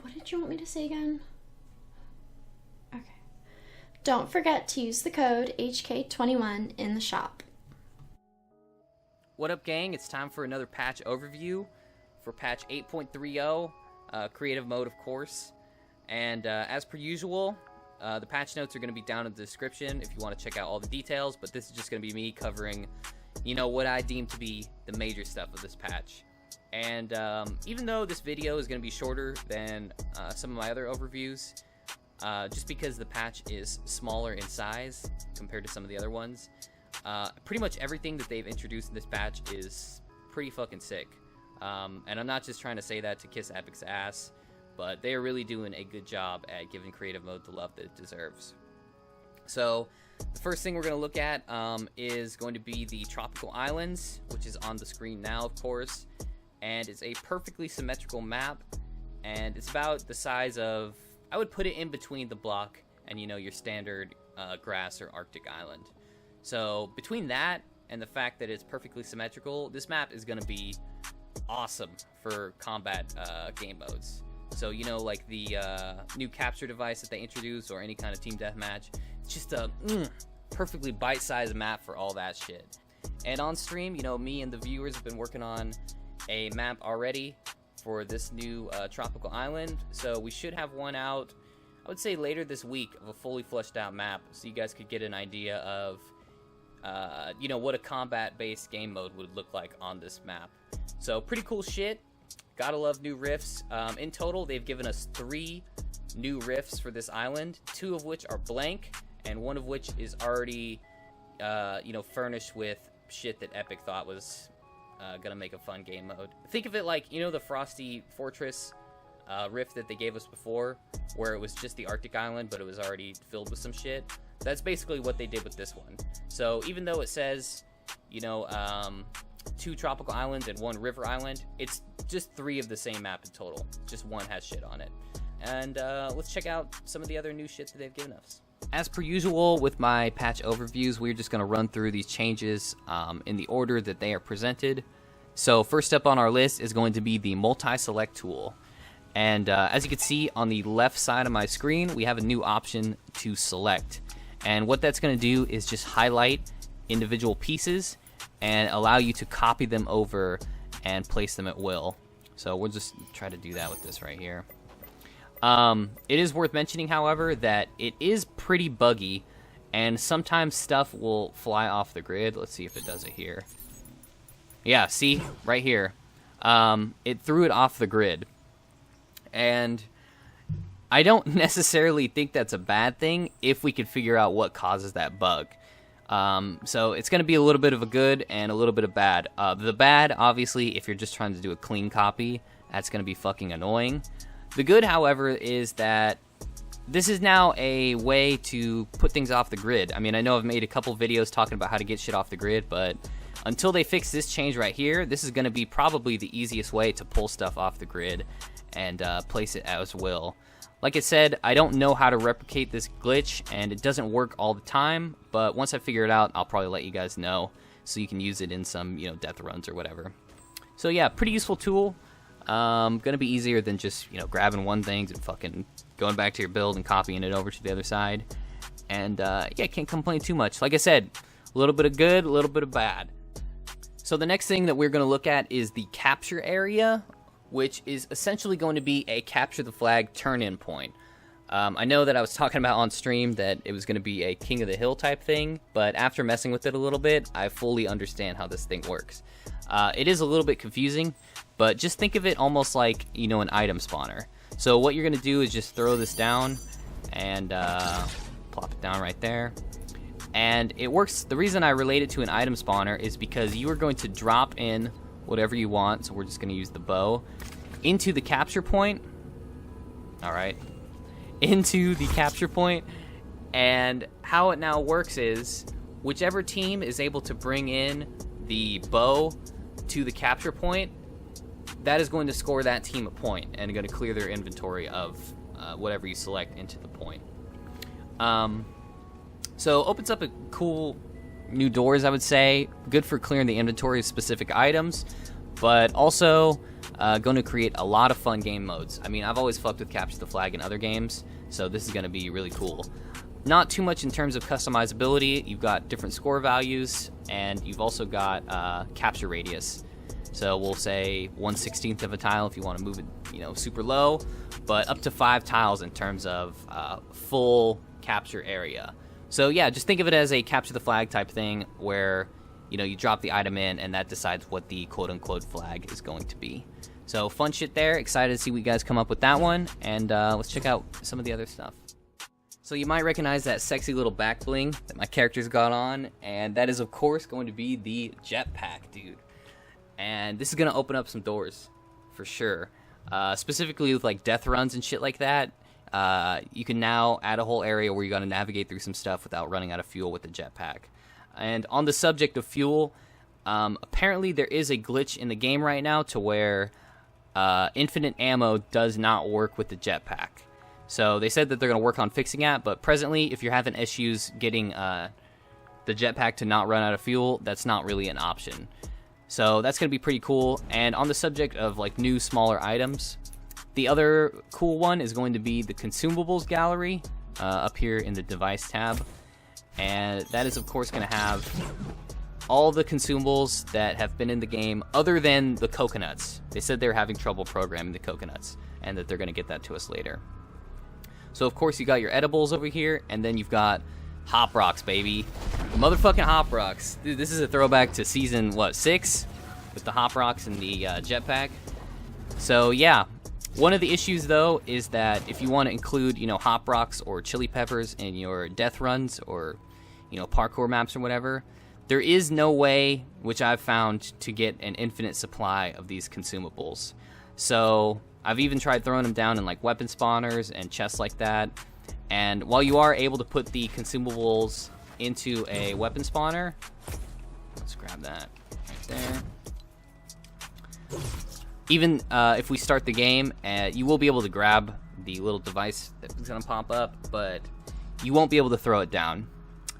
what did you want me to say again? Okay. Don't forget to use the code HK21 in the shop. What up, gang? It's time for another patch overview for patch 8.30, creative mode, of course. And as per usual, the patch notes are going to be down in the description if you want to check out all the details, but this is just going to be me covering, you know, what I deem to be the major stuff of this patch. And even though this video is going to be shorter than some of my other overviews, just because the patch is smaller in size compared to some of the other ones, pretty much everything that they've introduced in this patch is pretty fucking sick. And I'm not just trying to say that to kiss Epic's ass, but they are really doing a good job at giving creative mode the love that it deserves. So the first thing we're going to look at is going to be the Tropical Islands, which is on the screen now, of course. And it's a perfectly symmetrical map, and it's about the size of, I would put it in between the block and, you know, your standard grass or Arctic island. So between that and the fact that it's perfectly symmetrical, this map is going to be awesome for combat game modes. So, you know, like the new capture device that they introduced or any kind of team deathmatch, it's just a perfectly bite-sized map for all that shit. And on stream, you know, me and the viewers have been working on a map already for this new tropical island, so we should have one out, I would say later this week, of a fully fleshed out map, so you guys could get an idea of you know, what a combat based game mode would look like on this map. So pretty cool shit. Gotta love new riffs. In total, they've given us 3 new riffs for this island, 2 of which are blank and 1 of which is already you know, furnished with shit that Epic thought was gonna make a fun game mode. Think of it like, you know, the Frosty Fortress rift that they gave us before, where it was just the Arctic island, but it was already filled with some shit. That's basically what they did with this one. So even though it says, you know, 2 tropical islands and 1 river island, it's just 3 of the same map in total. Just 1 has shit on it. And let's check out some of the other new shit that they've given us. As per usual with my patch overviews, we're just going to run through these changes in the order that they are presented. So first up on our list is going to be the MultiSelect Tool. And as you can see on the left side of my screen, we have a new option to select. And what that's going to do is just highlight individual pieces and allow you to copy them over and place them at will. So we'll just try to do that with this right here. It is worth mentioning, however, that it is pretty buggy, and sometimes stuff will fly off the grid. Let's see if it does it here. Yeah, see? Right here. It threw it off the grid. And I don't necessarily think that's a bad thing if we could figure out what causes that bug. So it's going to be a little bit of a good and a little bit of bad. The bad, obviously, if you're just trying to do a clean copy, that's going to be fucking annoying. The good, however, is that this is now a way to put things off the grid. I mean, I know I've made a couple videos talking about how to get shit off the grid, but until they fix this change right here, this is going to be probably the easiest way to pull stuff off the grid and place it as will. Like I said, I don't know how to replicate this glitch, and it doesn't work all the time, but once I figure it out, I'll probably let you guys know so you can use it in some, you know, death runs or whatever. So yeah, pretty useful tool. Gonna be easier than just, you know, grabbing one thing and fucking going back to your build and copying it over to the other side. And yeah, can't complain too much. Like I said, a little bit of good, a little bit of bad. So the next thing that we're gonna look at is the capture area, which is essentially going to be a capture the flag turn-in point. I know that I was talking about on stream that it was going to be a King of the Hill type thing, but after messing with it a little bit, I fully understand how this thing works. It is a little bit confusing, but just think of it almost like, you know, an item spawner. So what you're going to do is just throw this down and plop it down right there. And it works. The reason I relate it to an item spawner is because you are going to drop in whatever you want, so we're just going to use the bow, into the capture point. Alright. Into the capture point. And how it now works is, whichever team is able to bring in the bow to the capture point, that is going to score that team a point, and going to clear their inventory of whatever you select into the point. So opens up a cool new doors, I would say. Good for clearing the inventory of specific items. but also going to create a lot of fun game modes. I mean, I've always fucked with Capture the Flag in other games, so this is going to be really cool. Not too much in terms of customizability. You've got different score values, and you've also got capture radius. So we'll say 1/16 of a tile if you want to move it, super low, but up to 5 tiles in terms of full capture area. So yeah, just think of it as a capture the flag type thing where you drop the item in and that decides what the quote-unquote flag is going to be. So fun shit there. Excited to see what you guys come up with that one, and let's check out some of the other stuff. So you might recognize that sexy little back bling that my character's got on, and that is of course going to be the jetpack, dude. And this is going to open up some doors, for sure. Specifically with like death runs and shit like that, you can now add a whole area where you got to navigate through some stuff without running out of fuel with the jetpack. And on the subject of fuel, apparently there is a glitch in the game right now to where infinite ammo does not work with the jetpack. So they said that they're going to work on fixing that, but presently if you're having issues getting the jetpack to not run out of fuel, that's not really an option. So that's going to be pretty cool. And on the subject of like new smaller items, the other cool one is going to be the Consumables gallery up here in the device tab. And that is of course going to have all the consumables that have been in the game other than the coconuts. They said they're having trouble programming the coconuts and that they're going to get that to us later. So of course you got your edibles over here, and then you've got Hop Rocks, baby. Motherfucking Hop Rocks. Dude, this is a throwback to season, 6? With the Hop Rocks and the jetpack. So, yeah. One of the issues, though, is that if you want to include, Hop Rocks or Chili Peppers in your death runs or, parkour maps or whatever, there is no way, which I've found, to get an infinite supply of these consumables. So, I've even tried throwing them down in, like, weapon spawners and chests like that. And while you are able to put the consumables into a weapon spawner, let's grab that right there. Even if we start the game, you will be able to grab the little device that's going to pop up, but you won't be able to throw it down.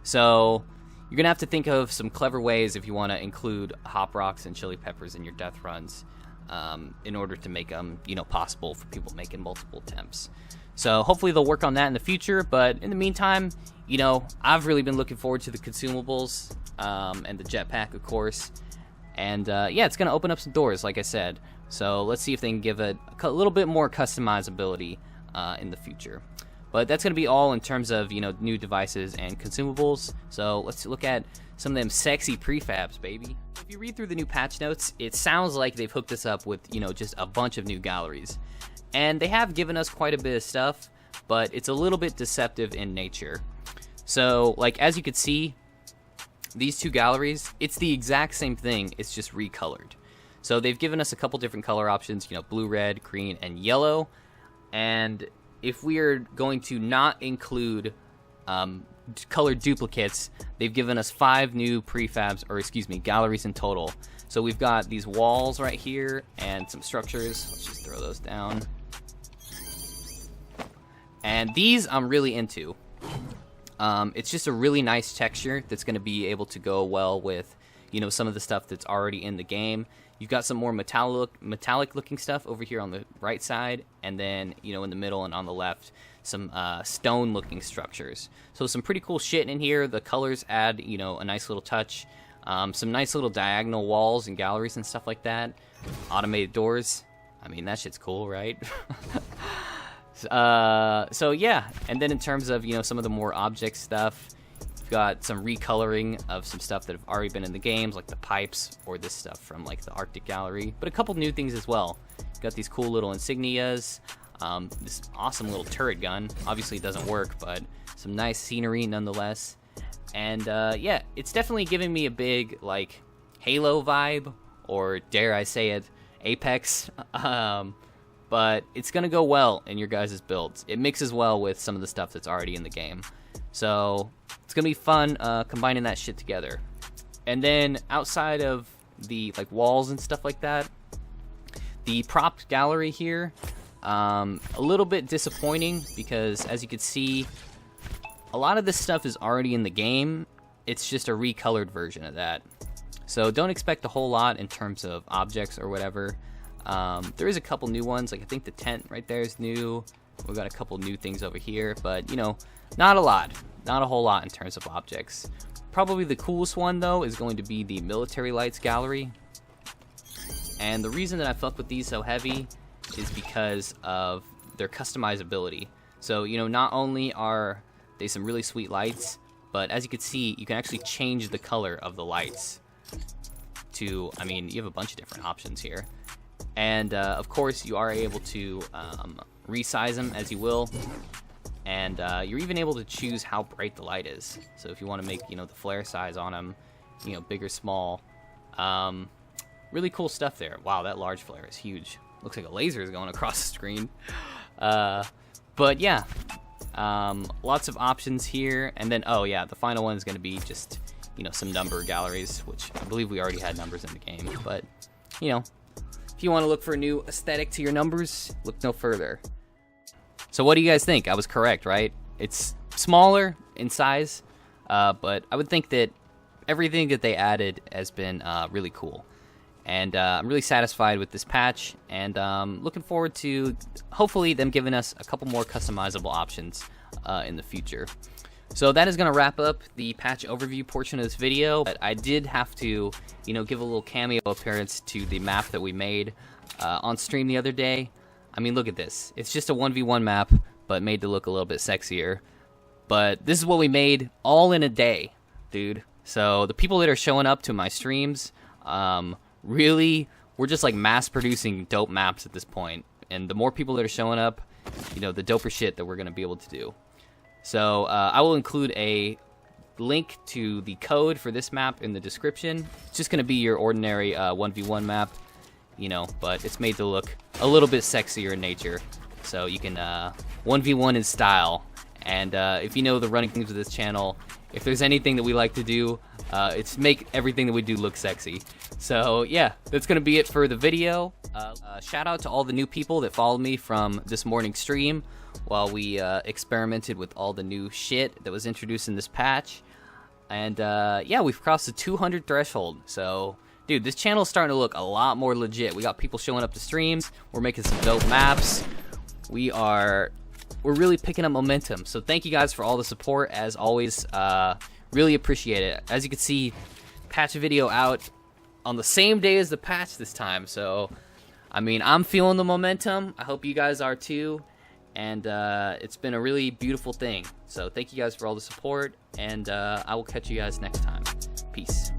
So you're going to have to think of some clever ways if you want to include Hop Rocks and Chili Peppers in your death runs in order to make them, possible for people making multiple attempts. So hopefully they'll work on that in the future, but in the meantime, I've really been looking forward to the consumables and the jetpack, of course. And yeah, it's going to open up some doors, like I said. So let's see if they can give it a little bit more customizability in the future. But that's going to be all in terms of, new devices and consumables. So let's look at some of them sexy prefabs, baby. If you read through the new patch notes, it sounds like they've hooked us up with, just a bunch of new galleries. And they have given us quite a bit of stuff, but it's a little bit deceptive in nature. So, like, as you can see, these two galleries, it's the exact same thing, it's just recolored. So they've given us a couple different color options, blue, red, green, and yellow. And if we are going to not include colored duplicates, they've given us 5 new galleries in total. So we've got these walls right here and some structures. Let's just throw those down. And these I'm really into. It's just a really nice texture that's going to be able to go well with, some of the stuff that's already in the game. You've got some more metallic looking stuff over here on the right side, and then, in the middle and on the left, some stone looking structures. So some pretty cool shit in here. The colors add, a nice little touch. Some nice little diagonal walls and galleries and stuff like that. Automated doors. I mean, that shit's cool, right? So yeah, and then in terms of, some of the more object stuff, we've got some recoloring of some stuff that have already been in the games, like the pipes or this stuff from like the Arctic Gallery, but a couple new things as well. We've got these cool little insignias, this awesome little turret gun. Obviously it doesn't work, but some nice scenery nonetheless. And yeah, it's definitely giving me a big like Halo vibe, or dare I say it, Apex. But it's going to go well in your guys' builds. It mixes well with some of the stuff that's already in the game. So it's going to be fun combining that shit together. And then outside of the like walls and stuff like that, the prop gallery here, a little bit disappointing because as you can see, a lot of this stuff is already in the game. It's just a recolored version of that. So don't expect a whole lot in terms of objects or whatever. There is a couple new ones, like I think the tent right there is new. We've got a couple new things over here, but you know, not a lot. Not a whole lot in terms of objects. Probably the coolest one though is going to be the military lights gallery. And the reason that I fuck with these so heavy is because of their customizability. So, you know, not only are they some really sweet lights, but as you can see, you can actually change the color of the lights to, I mean, you have a bunch of different options here. And of course, you are able to resize them as you will. And you're even able to choose how bright the light is. So if you want to make, you know, the flare size on them, you know, big or small. Really cool stuff there. Wow, that large flare is huge. Looks like a laser is going across the screen. But yeah, lots of options here. And then, oh yeah, the final one is going to be just, you know, some number galleries, which I believe we already had numbers in the game. But, you know, if you want to look for a new aesthetic to your numbers, look no further. So what do you guys think? I was correct, right? It's smaller in size, but I would think that everything that they added has been really cool. And I'm really satisfied with this patch, and looking forward to hopefully them giving us a couple more customizable options in the future. So that is going to wrap up the patch overview portion of this video. But I did have to, you know, give a little cameo appearance to the map that we made on stream the other day. I mean, look at this. It's just a 1v1 map, but made to look a little bit sexier. But this is what we made all in a day, dude. So the people that are showing up to my streams, really, we're just like mass producing dope maps at this point. And the more people that are showing up, you know, the doper shit that we're going to be able to do. So I will include a link to the code for this map in the description. It's just going to be your ordinary 1v1 map, you know, but it's made to look a little bit sexier in nature. So you can 1v1 in style. And if you know the running things of this channel, if there's anything that we like to do, it's make everything that we do look sexy. So yeah, that's going to be it for the video. Shout out to all the new people that followed me from this morning's stream while we experimented with all the new shit that was introduced in this patch. And yeah, we've crossed the 200 threshold. So dude, this channel is starting to look a lot more legit. We got people showing up to streams. We're making some dope maps. We're really picking up momentum. So thank you guys for all the support. As always, really appreciate it. As you can see, patch video out on the same day as the patch this time. So, I mean, I'm feeling the momentum. I hope you guys are too. And it's been a really beautiful thing. So thank you guys for all the support. And I will catch you guys next time. Peace.